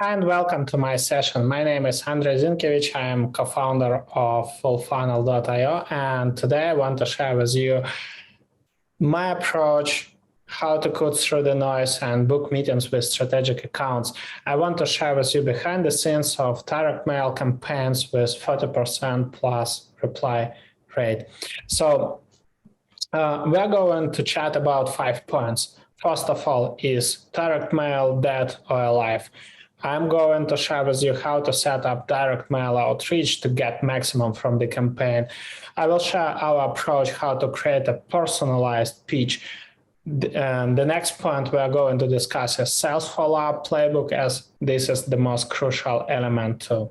Hi and welcome to my session. My name is Andrei Zinkevich. I am co-founder of fullfunnel.io, and today I want to share with you my approach, how to cut through the noise and book meetings with strategic accounts. I want to share with you behind the scenes of direct mail campaigns with 40% plus reply rate. So we're going to chat about 5 points. First of all is direct mail dead or alive. I'm going to share with you how to set up direct mail outreach to get maximum from the campaign. I will share our approach, how to create a personalized pitch. And the next point we are going to discuss is sales follow-up playbook, as this is the most crucial element to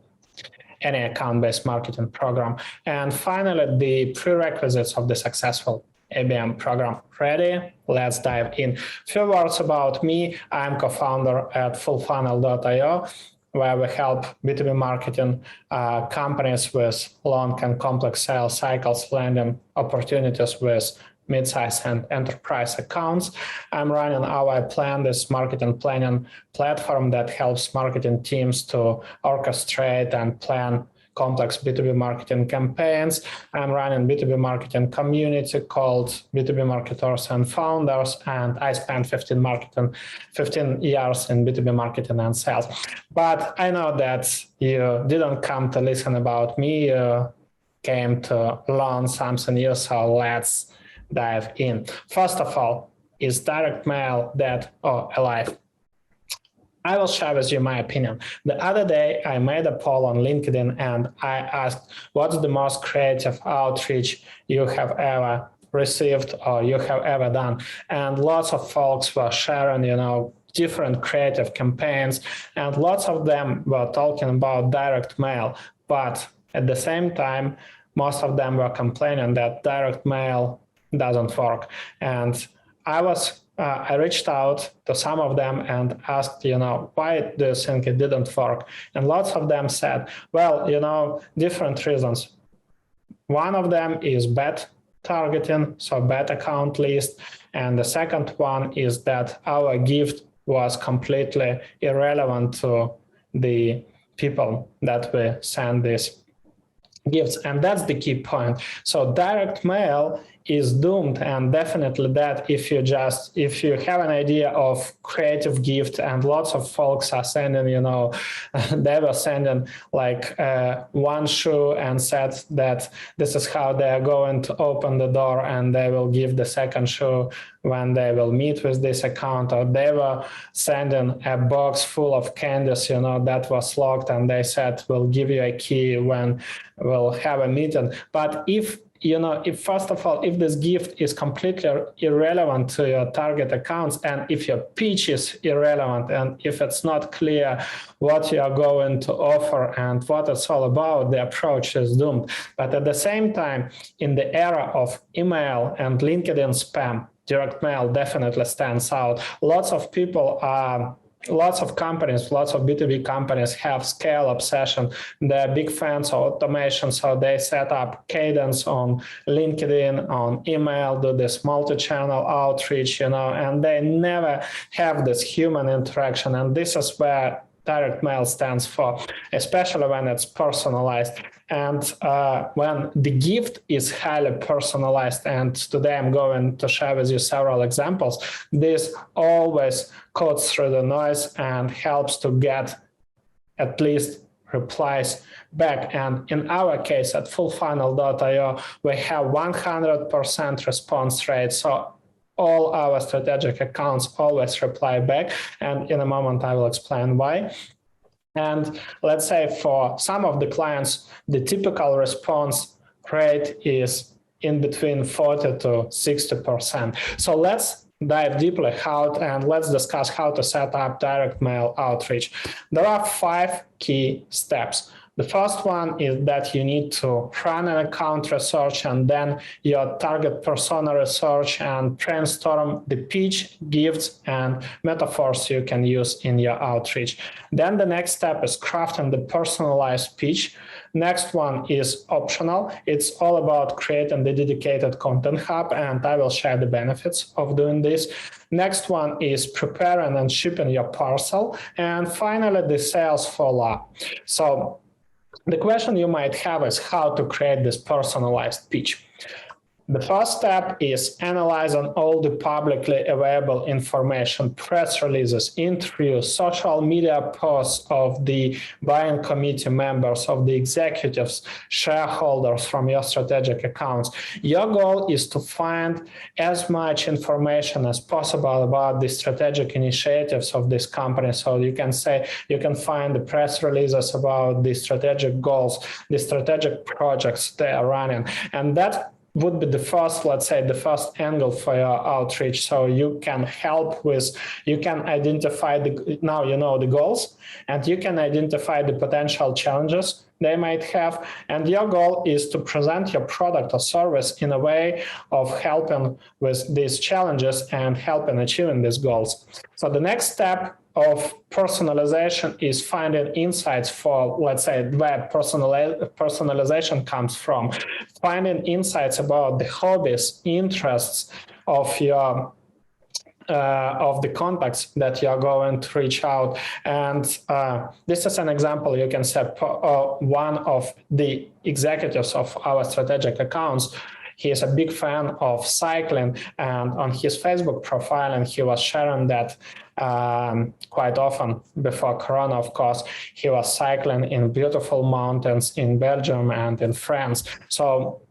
any account-based marketing program. And finally, the prerequisites of the successful ABM program. Ready? Let's dive in. Few words about me. I'm co-founder at fullfunnel.io, where we help B2B marketing companies with long and complex sales cycles, landing opportunities with mid-size and enterprise accounts. I'm running our Plan, this marketing planning platform that helps marketing teams to orchestrate and plan complex B2B marketing campaigns. I'm running B2B marketing community called B2B Marketers and Founders, and I spent 15 years in B2B marketing and sales. But I know that you didn't come to listen about me, you came to learn something new, so let's dive in. First of all, is direct mail dead or alive? I will share with you my opinion. The other day, I made a poll on LinkedIn and I asked, what's the most creative outreach you have ever received or you have ever done? And lots of folks were sharing, different creative campaigns, and lots of them were talking about direct mail. But at the same time, most of them were complaining that direct mail doesn't work. And I reached out to some of them and asked, why do you think it didn't work? And lots of them said, well, different reasons. One of them is bad targeting, so bad account list. And the second one is that our gift was completely irrelevant to the people that we send these gifts. And that's the key point. So direct mail is doomed, and definitely that if you have an idea of creative gift, and lots of folks are sending, they were sending like one shoe and said that this is how they are going to open the door, and they will give the second shoe when they will meet with this account, or they were sending a box full of candies, that was locked, and they said, we'll give you a key when we'll have a meeting. But if first of all, if this gift is completely irrelevant to your target accounts, and if your pitch is irrelevant, and if it's not clear what you are going to offer and what it's all about, the approach is doomed. But at the same time, in the era of email and LinkedIn spam, direct mail definitely stands out. Lots of companies, lots of B2B companies have scale obsession. They're big fans of automation, so they set up cadence on LinkedIn, on email, do this multi-channel outreach, and they never have this human interaction. And this is where direct mail stands for, especially when it's personalized. And when the gift is highly personalized, and today I'm going to share with you several examples, this always cuts through the noise and helps to get at least replies back. And in our case at fullfunnel.io, we have 100% response rate. So all our strategic accounts always reply back. And in a moment, I will explain why. And let's say for some of the clients, the typical response rate is in between 40 to 60%. So let's dive deeply and let's discuss how to set up direct mail outreach. There are 5 key steps. The first one is that you need to run an account research and then your target persona research and brainstorm the pitch, gifts, and metaphors you can use in your outreach. Then the next step is crafting the personalized pitch. Next one is optional. It's all about creating the dedicated content hub, and I will share the benefits of doing this. Next one is preparing and shipping your parcel. And finally, the sales follow-up. So the question you might have is how to create this personalized pitch. The first step is analyzing all the publicly available information, press releases, interviews, social media posts of the buying committee members, of the executives, shareholders from your strategic accounts. Your goal is to find as much information as possible about the strategic initiatives of this company. So you can find the press releases about the strategic goals, the strategic projects they are running, and that would be the first, let's say, the first angle for your outreach. So you can identify now you know the goals, and you can identify the potential challenges they might have. And your goal is to present your product or service in a way of helping with these challenges and helping achieving these goals. So the next step of personalization is finding insights for, let's say, where personalization comes from. Finding insights about the hobbies, interests of your of the contacts that you're going to reach out. And this is an example. You can say one of the executives of our strategic accounts, he is a big fan of cycling, and on his Facebook profile, and he was sharing that quite often before Corona, of course, he was cycling in beautiful mountains in Belgium and in France. So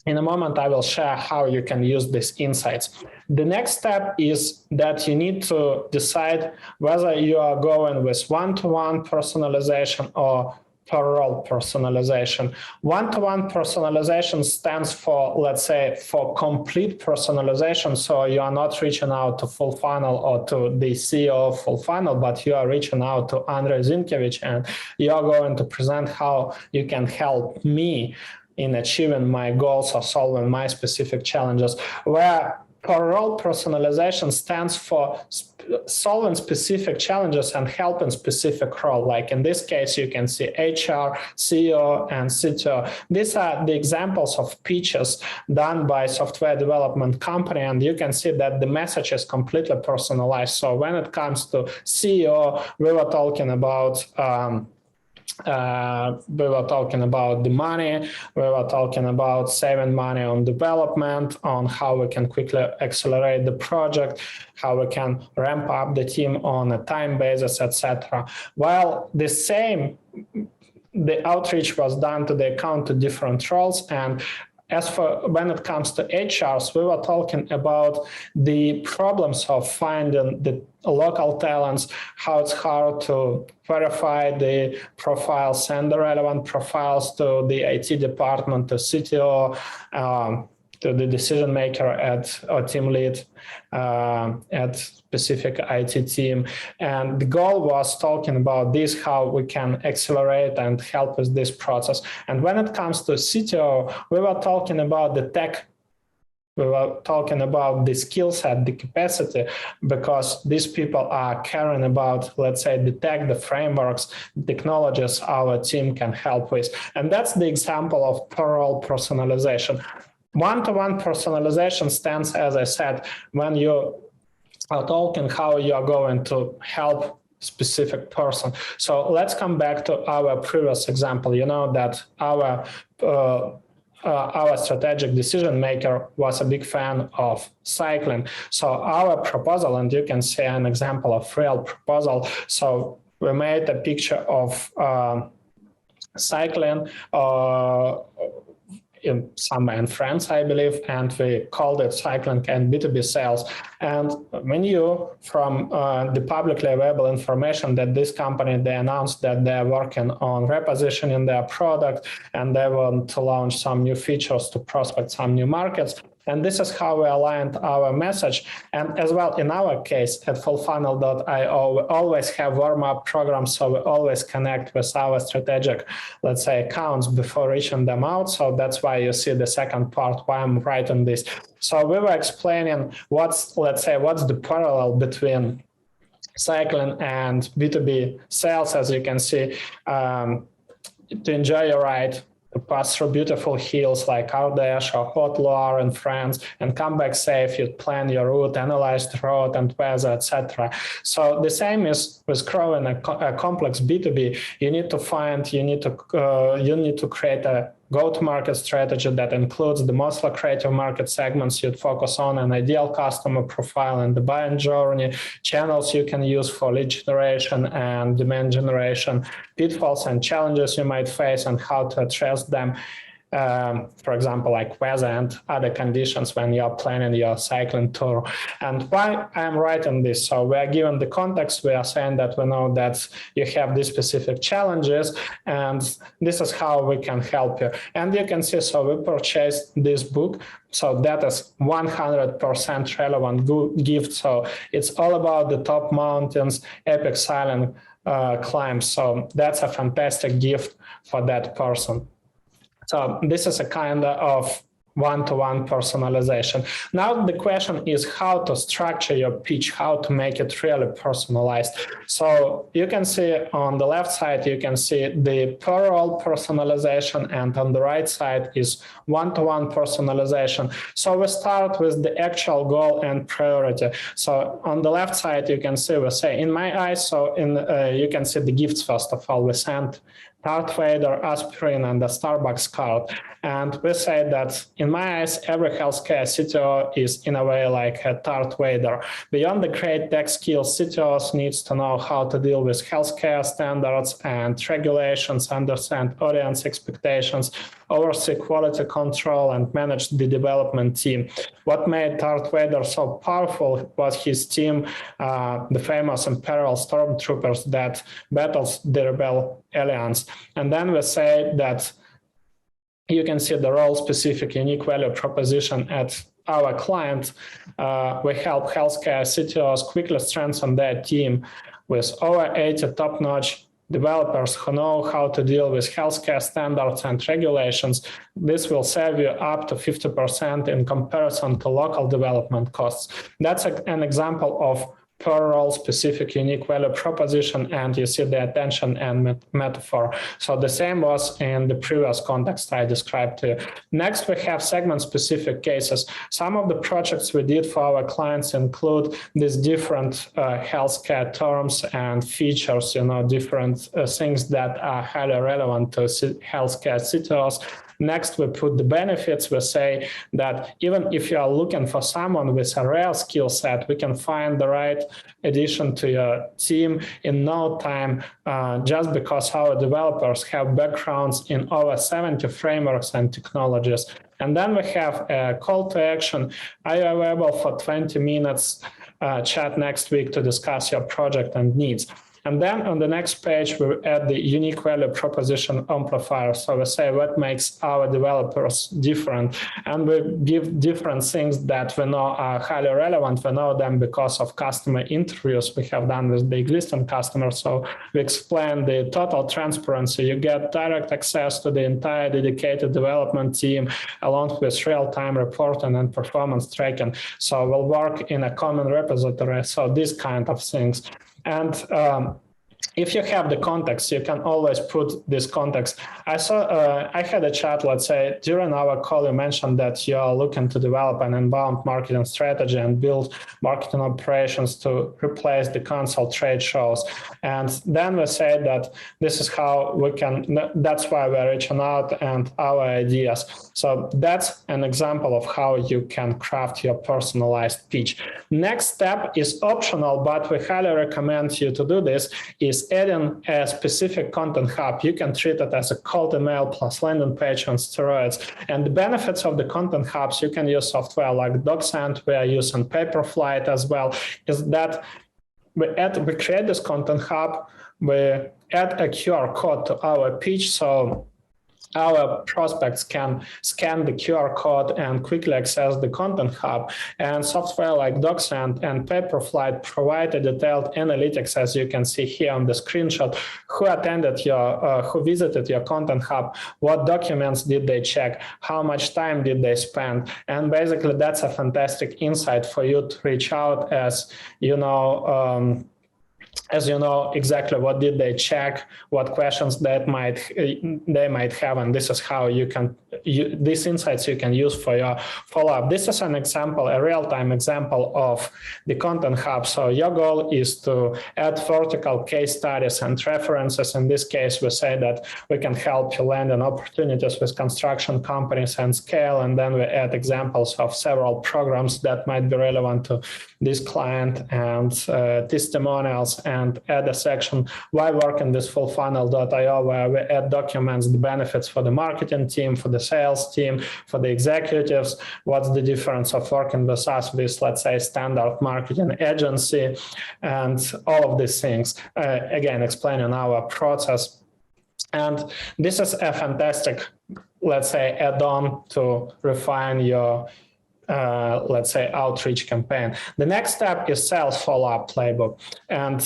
in a moment, I will share how you can use these insights. The next step is that you need to decide whether you are going with one-to-one personalization or per role personalization. One-to-one personalization stands for, let's say, for complete personalization. So you are not reaching out to full funnel or to the CEO of full funnel, but you are reaching out to Andrei Zinkevich, and you are going to present how you can help me in achieving my goals or solving my specific challenges, where per role personalization stands for solving specific challenges and helping specific role. Like in this case, you can see HR, CEO, and CTO. These are the examples of pitches done by software development company, and you can see that the message is completely personalized. So when it comes to CEO, we were talking about the money, we were talking about saving money on development, on how we can quickly accelerate the project, how we can ramp up the team on a time basis, etc. While the outreach was done to the account to different roles. And as for when it comes to HRs, we were talking about the problems of finding the local talents, how it's hard to verify the profiles, send the relevant profiles to the IT department, to CTO, to the decision maker or team lead at specific IT team. And the goal was talking about this, how we can accelerate and help with this process. And when it comes to CTO, we were talking about the tech. We were talking about the skill set, the capacity, because these people are caring about, let's say, the tech, the frameworks, technologies our team can help with. And that's the example of per role personalization. One-to-one personalization stands, as I said, when you are talking how you are going to help specific person. So let's come back to our previous example. You know that our strategic decision maker was a big fan of cycling. So our proposal, and you can see an example of real proposal. So we made a picture of cycling somewhere in France, I believe, and we called it cycling and B2B sales. And we knew from the publicly available information that this company, they announced that they're working on repositioning their product, and they want to launch some new features to prospect some new markets. And this is how we aligned our message. And as well, in our case at fullfunnel.io, we always have warm-up programs. So we always connect with our strategic, let's say, accounts before reaching them out. So that's why you see the second part, why I'm writing this. So we were explaining what's the parallel between cycling and B2B sales. As you can see, to enjoy your ride, to pass through beautiful hills like Ardèche or Haute-Loire in France, and come back safe. You plan your route, analyze the road and weather, etc. So the same is with growing a complex B2B. You need to create a go-to-market strategy that includes the most lucrative market segments you'd focus on, an ideal customer profile and the buying journey, channels you can use for lead generation and demand generation, pitfalls and challenges you might face and how to address them. For example, like weather and other conditions when you're planning your cycling tour. And why I'm writing this? So we are given the context. We are saying that we know that you have these specific challenges, and this is how we can help you. And you can see, so we purchased this book. So that is 100% relevant gift. So it's all about the top mountains, epic silent climbs. So that's a fantastic gift for that person. So this is a kind of one-to-one personalization. Now the question is how to structure your pitch, how to make it really personalized. So you can see on the left side, you can see the per role personalization, and on the right side is one-to-one personalization. So we start with the actual goal and priority. So on the left side, you can see we say, in my eyes, so you can see the gifts. First of all, we sent Darth Vader, aspirin, and a Starbucks card. And we say that, in my eyes, every healthcare CTO is in a way like a Darth Vader. Beyond the great tech skills, CTOs needs to know how to deal with healthcare standards and regulations, understand audience expectations, oversee quality control, and manage the development team. What made Darth Vader so powerful was his team, the famous Imperial Stormtroopers that battles the Rebel Alliance. And then we say that you can see the role-specific unique value proposition at our client. We help healthcare CTOs quickly strengthen their team with over 80 top-notch developers who know how to deal with healthcare standards and regulations. This will save you up to 50% in comparison to local development costs. That's an example of per role specific unique value proposition, and you see the attention and metaphor. So the same was in the previous context I described to you. Next, we have segment specific cases. Some of the projects we did for our clients include these different healthcare terms and features, different things that are highly relevant to healthcare CTOs. Next, we put the benefits. We say that even if you are looking for someone with a rare skill set, we can find the right addition to your team in no time, just because our developers have backgrounds in over 70 frameworks and technologies. And then we have a call to action. Are you available for 20 minutes chat next week to discuss your project and needs? And then on the next page, we add the unique value proposition amplifier. So we say what makes our developers different. And we give different things that we know are highly relevant. We know them because of customer interviews we have done with the existing customers. So we explain the total transparency. You get direct access to the entire dedicated development team, along with real-time reporting and performance tracking. So we'll work in a common repository. So these kind of things. And if you have the context, you can always put this context. I had a chat, let's say, during our call, you mentioned that you're looking to develop an inbound marketing strategy and build marketing operations to replace the console trade shows. And then we say that this is how we can, that's why we're reaching out and our ideas. So that's an example of how you can craft your personalized pitch. Next step is optional, but we highly recommend you to do this, is adding a specific content hub. You can treat it as a cold email plus landing page on steroids. And the benefits of the content hubs, you can use software like DocSend, we are using Paperflight as well, is that we create this content hub, we add a QR code to our pitch, so our prospects can scan the QR code and quickly access the content hub. And software like DocSend and Paperflight provide a detailed analytics, as you can see here on the screenshot, who visited your content hub, what documents did they check, how much time did they spend. And basically that's a fantastic insight for you to reach out as, as you know exactly what did they check, what questions that they might have, and this is how you can these insights you can use for your follow-up. This is an example, a real-time example of the Content Hub. So your goal is to add vertical case studies and references. In this case, we say that we can help you land on opportunities with construction companies and scale, and then we add examples of several programs that might be relevant to this client and testimonials, and add a section why work in this fullfunnel.io, where we add documents, the benefits for the marketing team, for the sales team, for the executives, what's the difference of working with us, with, let's say, standard marketing agency, and all of these things. Again, explaining our process. And this is a fantastic, let's say, add-on to refine your let's say, outreach campaign. The next step is sales follow-up playbook. And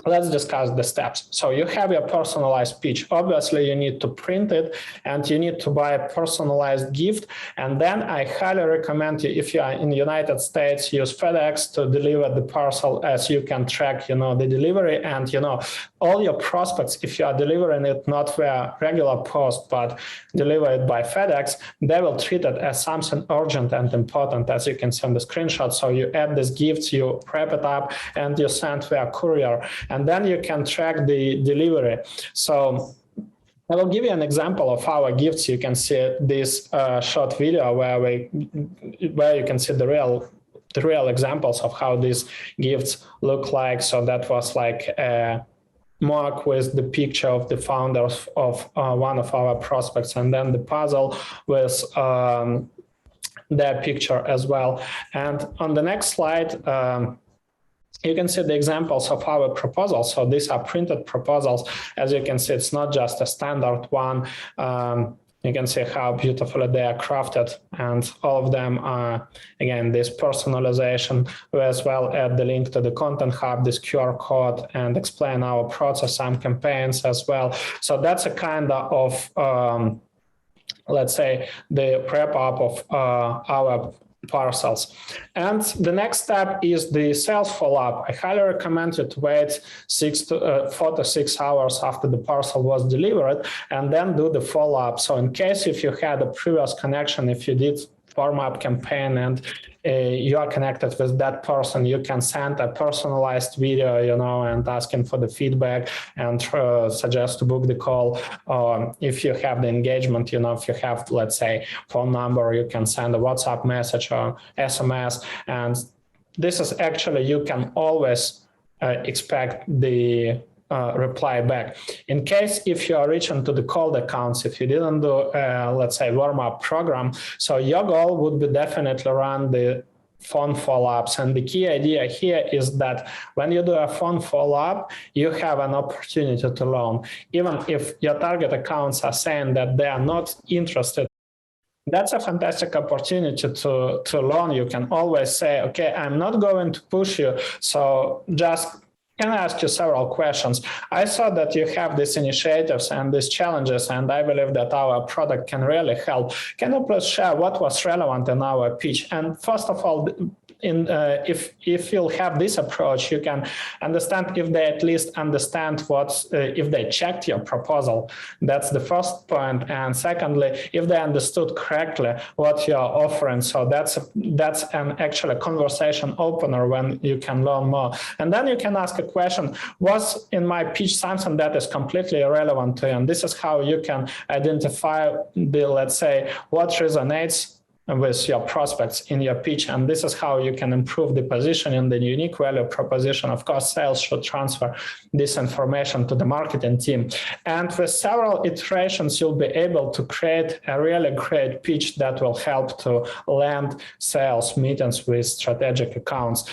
let's discuss the steps. So you have your personalized pitch. Obviously, you need to print it and you need to buy a personalized gift. And then I highly recommend you, if you are in the United States, use FedEx to deliver the parcel, as you can track, the delivery. And, all your prospects, if you are delivering it not via regular post, but deliver it by FedEx, they will treat it as something urgent and important, as you can see on the screenshot. So you add these gifts, you wrap it up, and you send via courier. And then you can track the delivery. So I will give you an example of our gifts. You can see this short video where you can see the real examples of how these gifts look like. So that was like a mark with the picture of the founders of one of our prospects, and then the puzzle with their picture as well. And on the next slide, you can see the examples of our proposals. So these are printed proposals. As you can see, it's not just a standard one. You can see how beautifully they are crafted, and all of them are, again, this personalization. We as well add the link to the Content Hub, this QR code, and explain our process, some campaigns as well. So that's a kind of, let's say, the wrap up of our parcels. And the next step is the sales follow-up. I highly recommend you to wait 4 to 6 hours after the parcel was delivered, and then do the follow-up. So in case if you had a previous connection, if you did form up campaign and you are connected with that person, you can send a personalized video, and asking for the feedback and suggest to book the call. If you have the engagement, if you have, let's say, phone number, you can send a WhatsApp message or SMS. And this is actually, you can always expect the reply back. In case if you are reaching to the cold accounts, if you didn't do, let's say, warm-up program, so your goal would be definitely run the phone follow-ups. And the key idea here is that when you do a phone follow-up, you have an opportunity to learn. Even if your target accounts are saying that they are not interested, that's a fantastic opportunity to learn. You can always say, okay, I'm not going to push you, so just can I ask you several questions? I saw that you have these initiatives and these challenges, and I believe that our product can really help. Can you please share what was relevant in our pitch? And first of all, if you'll have this approach, you can understand if they at least understand what, if they checked your proposal. That's the first point. And secondly, if they understood correctly what you're offering. So that's an actual conversation opener when you can learn more. And then you can ask a question, was in my pitch something that is completely irrelevant to you? And this is how you can identify the, let's say, what resonates with your prospects in your pitch. And this is how you can improve the position and the unique value proposition. Of course, sales should transfer this information to the marketing team. And with several iterations, you'll be able to create a really great pitch that will help to land sales meetings with strategic accounts.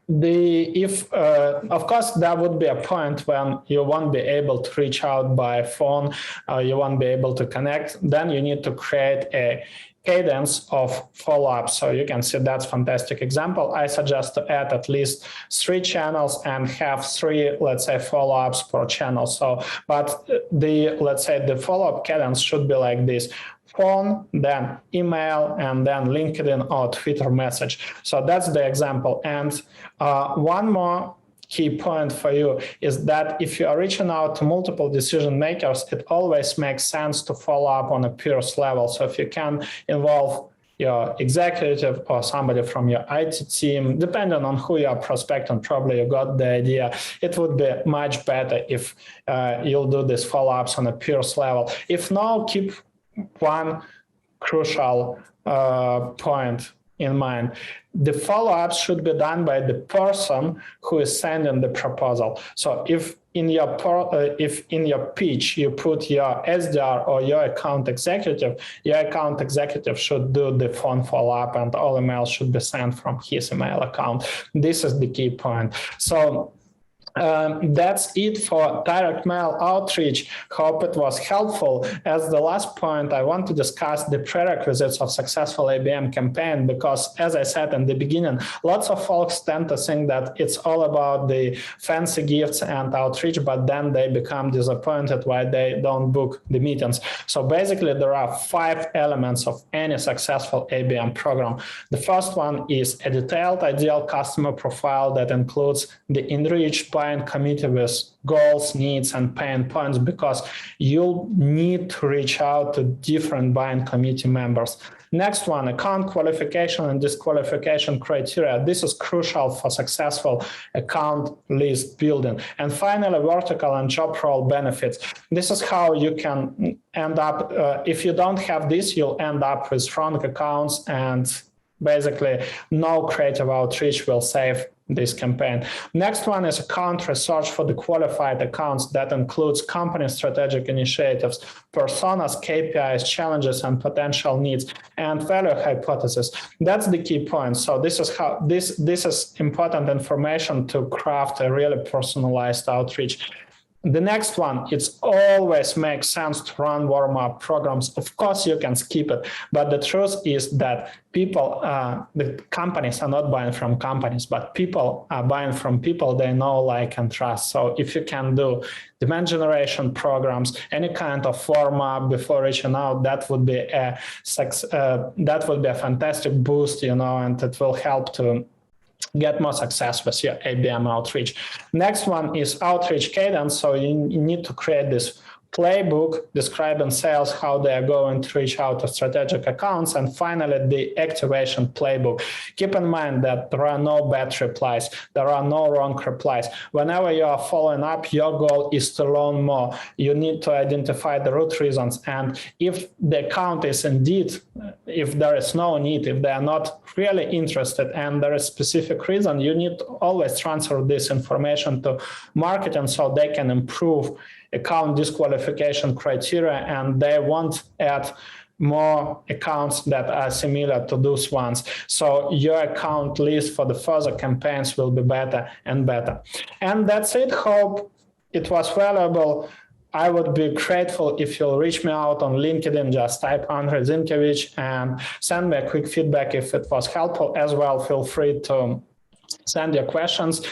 Of course, there would be a point when you won't be able to reach out by phone, you won't be able to connect. Then you need to create a cadence of follow-up. So you can see that's fantastic example. I suggest to add at least 3 channels and have 3, let's say, follow-ups per channel. So, but let's say the follow-up cadence should be like this: phone, then email, and then LinkedIn or Twitter message. So that's the example. And one more key point for you is that if you are reaching out to multiple decision makers, it always makes sense to follow up on a peers level. So if you can involve your executive or somebody from your IT team, depending on who you are prospecting, probably you got the idea. It would be much better if you'll do these follow-ups on a peers level. If not, keep one crucial point in mind. The follow-ups should be done by the person who is sending the proposal. So if in your pitch you put your SDR or your account executive should do the phone follow-up, and all emails should be sent from his email account. This is the key point. So that's it for direct mail outreach. Hope it was helpful. As the last point, I want to discuss the prerequisites of successful ABM campaign, because as I said in the beginning, lots of folks tend to think that it's all about the fancy gifts and outreach, but then they become disappointed why they don't book the meetings. So basically, there are 5 elements of any successful ABM program. The first one is a detailed ideal customer profile that includes the enriched buying committee with goals, needs, and pain points, because you'll need to reach out to different buying committee members. Next one, account qualification and disqualification criteria. This is crucial for successful account list building. And finally, vertical and job role benefits. This is how you can end up, if you don't have this, you'll end up with strong accounts, and basically no creative outreach will save this campaign. Next one is account research for the qualified accounts. That includes company strategic initiatives, personas, KPIs, challenges, and potential needs, and value hypothesis. That's the key point. So this is how this is important information to craft a really personalized outreach. The next one, it's always makes sense to run warm-up programs. Of course, you can skip it, but the truth is that people, the companies are not buying from companies, but people are buying from people they know, like, and trust. So if you can do demand generation programs, any kind of warm-up before reaching out, that would be a fantastic boost, and it will help to get more success with your ABM outreach. Next one is outreach cadence. So you need to create this playbook describing sales, how they are going to reach out to strategic accounts, and finally the activation playbook. Keep in mind that there are no bad replies, there are no wrong replies. Whenever you are following up, your goal is to learn more. You need to identify the root reasons, and if the account is indeed, if there is no need, if they are not really interested and there is a specific reason, you need to always transfer this information to marketing so they can improve account disqualification criteria, and they won't add more accounts that are similar to those ones. So your account list for the further campaigns will be better and better. And that's it. Hope it was valuable. I would be grateful if you'll reach me out on LinkedIn. Just type Andrei Zinkevich and send me a quick feedback if it was helpful. As well, feel free to send your questions.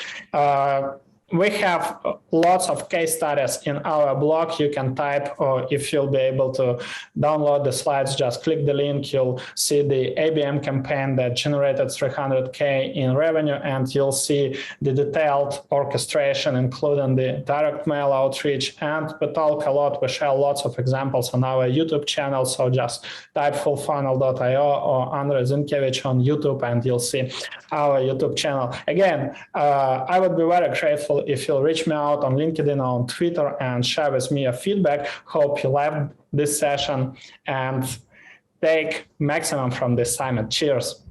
We have lots of case studies in our blog. You can type, or if you'll be able to download the slides, just click the link. You'll see the ABM campaign that generated 300K in revenue, and you'll see the detailed orchestration, including the direct mail outreach. And we talk a lot, we share lots of examples on our YouTube channel. So just type fullfunnel.io or Andrei Zinkevich on YouTube, and you'll see our YouTube channel. Again, I would be very grateful if you'll reach me out on LinkedIn or on Twitter and share with me your feedback. Hope you loved this session and take maximum from this summit. Cheers.